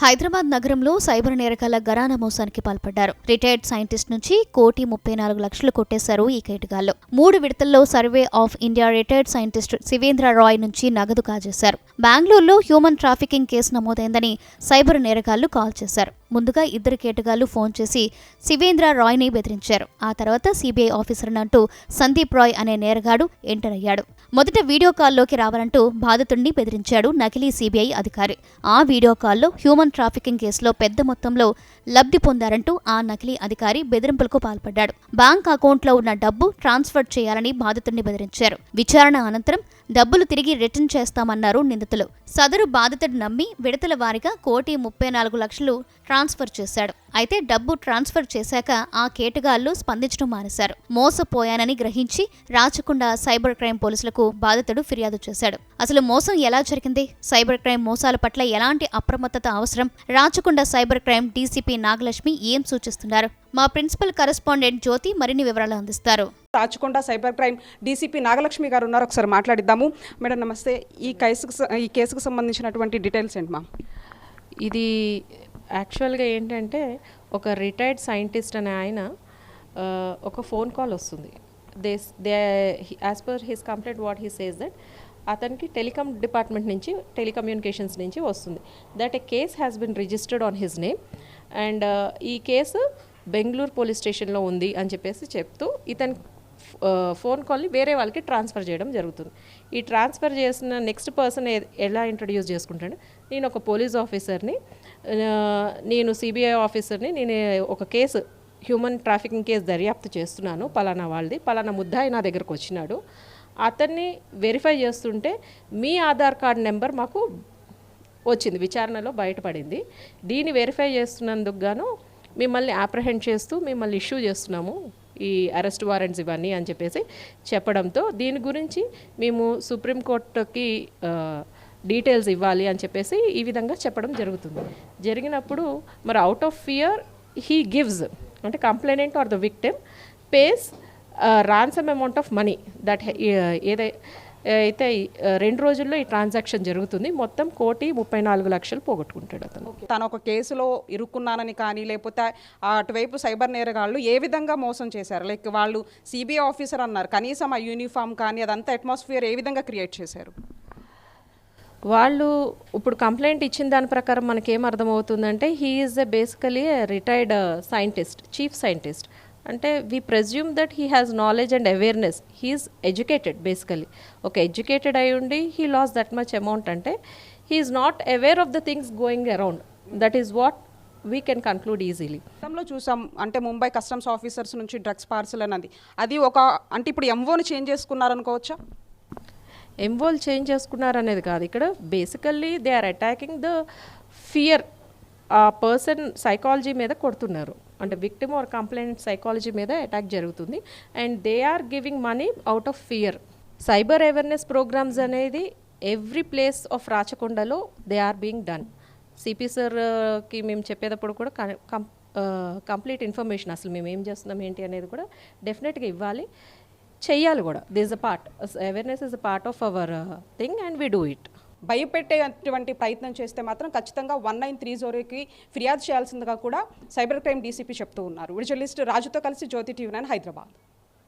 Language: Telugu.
హైదరాబాద్ నగరంలో సైబర్ నేరగాళ్ల గరానా మోసానికి పాల్పడ్డారు. రిటైర్డ్ సైంటిస్ట్ నుంచి 1,34,00,000 కొట్టేశారు ఈ కేటగాళ్లు. 3 విడతల్లో survey of India retired scientist Shivendra Rai నుంచి నగదు కాజేశారు. బెంగళూరులో హ్యూమన్ ట్రాఫికింగ్ కేసు నమోదైందని సైబర్ నేరగాళ్లు కాల్ చేశారు. ముందుగా 2 కేటగాళ్లు ఫోన్ చేసి శివేంద్ర రాయ్ని బెదిరించారు. ఆ తర్వాత సిబిఐ ఆఫీసర్నంటూ సందీప్ రాయ్ అనే నేరగాడు ఎంటర్ అయ్యాడు. మొదట వీడియో కాల్లోకి రావాలంటూ బాధితుడిని బెదిరించాడు నకిలీ సిబిఐ అధికారి. ఆ వీడియో కాల్లో హ్యూమన్ ట్రాఫికింగ్ కేసులో పెద్ద మొత్తంలో లబ్ధి పొందారంటూ ఆ నకిలీ అధికారి బెదిరింపులకు పాల్పడ్డాడు. బ్యాంక్ అకౌంట్లో ఉన్న డబ్బు ట్రాన్స్ఫర్ చేయాలని బాధితుడిని బెదిరించారు. విచారణ అనంతరం డబ్బులు తిరిగి రిటర్న్ చేస్తామన్నారు నిందితులు. సదరు బాధితుడు నమ్మి విడతల వారీగా 1,34,00,000 ట్రాన్స్ఫర్ చేశాడు. అయితే డబ్బు ట్రాన్స్ఫర్ చేశాక ఆ కేటగాళ్లు స్పందించడం మానేశారు. మోసపోయానని గ్రహించి రాచకొండ సైబర్ క్రైమ్ పోలీసులకు బాధితుడు ఫిర్యాదు చేశాడు. అసలు మోసం ఎలా జరిగింది? సైబర్ క్రైమ్ మోసాల పట్ల ఎలాంటి అప్రమత్తత అవసరం? Rachakonda cyber crime DCP Nagalakshmi ఏం సూచిస్తున్నారు? మా ప్రిన్సిపల్ కరెస్పాండెంట్ జ్యోతి మరిన్ని వివరాలు అందిస్తారు. Rachakonda cyber crime DCP Nagalakshmi గారు ఉన్నారు. ఒకసారి మాట్లాడిద్దాము. మేడం నమస్తే. ఈ కేసుకు సంబంధించినటువంటి డీటెయిల్స్ ఏంటి మా? ఇది యాక్చువల్గా ఏంటంటే ఒక రిటైర్డ్ సైంటిస్ట్ అనే ఆయన ఒక ఫోన్ కాల్ వస్తుంది. As per his complaint what he says that అతనికి టెలికామ్ డిపార్ట్మెంట్ నుంచి టెలికమ్యూనికేషన్స్ నుంచి వస్తుంది that A case has been registered on his name and ఈ కేసు బెంగళూరు పోలీస్ స్టేషన్లో ఉంది అని చెప్పేసి చెప్తూ ఇతని ఫోన్ కాల్ని వేరే వాళ్ళకి ట్రాన్స్ఫర్ చేయడం జరుగుతుంది. ఈ ట్రాన్స్ఫర్ చేసిన నెక్స్ట్ పర్సన్ ఎలా ఇంట్రడ్యూస్ చేసుకుంటాడు, నేను ఒక పోలీస్ ఆఫీసర్ని, నేను సిబిఐ ఆఫీసర్ని, నేను ఒక కేసు హ్యూమన్ ట్రాఫికింగ్ కేసు దర్యాప్తు చేస్తున్నాను, పలానా వాళ్ళది, పలానా ముద్దాయి నా దగ్గరకు వచ్చినాడు, అతన్ని వెరిఫై చేస్తుంటే మీ ఆధార్ కార్డ్ నెంబర్ మాకు వచ్చింది, విచారణలో బయటపడింది, దీన్ని వెరిఫై చేస్తున్నందుకు గాను మిమ్మల్ని అప్రహెండ్ చేస్తూ మిమ్మల్ని ఇష్యూ చేస్తున్నాము ఈ అరెస్ట్ వారెంట్స్ ఇవన్నీ అని చెప్పేసి చెప్పడంతో దీని గురించి మేము సుప్రీంకోర్టుకి డీటెయిల్స్ ఇవ్వాలి అని చెప్పేసి ఈ విధంగా చెప్పడం జరుగుతుంది. జరిగినప్పుడు మరి out of fear he gives అంటే complainant or the victim pays ransom amount of money that అయితే 2 రోజుల్లో ఈ ట్రాన్సాక్షన్ జరుగుతుంది. మొత్తం 1,34,00,000 పోగొట్టుకుంటాడు అతను. తను ఒక కేసులో ఇరుక్కున్నానని కానీ లేకపోతే అటువైపు సైబర్ నేరగాళ్ళు ఏ విధంగా మోసం చేశారు? లైక్ వాళ్ళు సిబిఐ ఆఫీసర్ అన్నారు, కనీసం ఆ యూనిఫామ్ కానీ అదంతా అట్మాస్ఫియర్ ఏ విధంగా క్రియేట్ చేశారు? వాళ్ళు ఇప్పుడు కంప్లైంట్ ఇచ్చిన దాని ప్రకారం మనకేం అర్థమవుతుందంటే he is basically retired scientist, chief scientist. అంటే we presume that he has knowledge and awareness, he's educated. Basically ఒక ఎడ్యుకేటెడ్ అయి ఉండి he loss that much amount అంటే he's not aware of the things going around. That is what we can conclude easily. గతంలో చూసాం అంటే ముంబై కస్టమ్స్ ఆఫీసర్స్ నుంచి డ్రగ్స్ పార్సల్ అన్నది అది ఒక అంటే ఇప్పుడు ఎంఓని చేంజ్ చేసుకున్నారనుకోవచ్చా? ఎంఓలు చేంజ్ చేసుకున్నారనేది కాదు, ఇక్కడ basically they are attacking the fear. ఆ పర్సన్ సైకాలజీ మీద కొడుతున్నారు, అంటే విక్టిమ్ ఆర్ కంప్లైంట్ సైకాలజీ మీద అటాక్ జరుగుతుంది and they are giving money out of fear. Cyber awareness programs అనేది ఎవ్రీ ప్లేస్ ఆఫ్ రాచకొండలో they are being done. CP సార్కి మేము చెప్పేటప్పుడు కూడా కంప్లీట్ ఇన్ఫర్మేషన్ అసలు మేము ఏం చేస్తున్నాం ఏంటి అనేది కూడా డెఫినెట్గా ఇవ్వాలి, చెయ్యాలి కూడా. This a part, awareness is a part of our thing and we do it. భయపెట్టేటువంటి ప్రయత్నం చేస్తే మాత్రం ఖచ్చితంగా 1930కి ఫిర్యాదు చేయాల్సిందిగా కూడా సైబర్ క్రైమ్ డీసీపీ చెప్తూ ఉన్నారు. జర్నలిస్ట్ రాజుతో కలిసి జ్యోతి టీవీ9 హైదరాబాద్.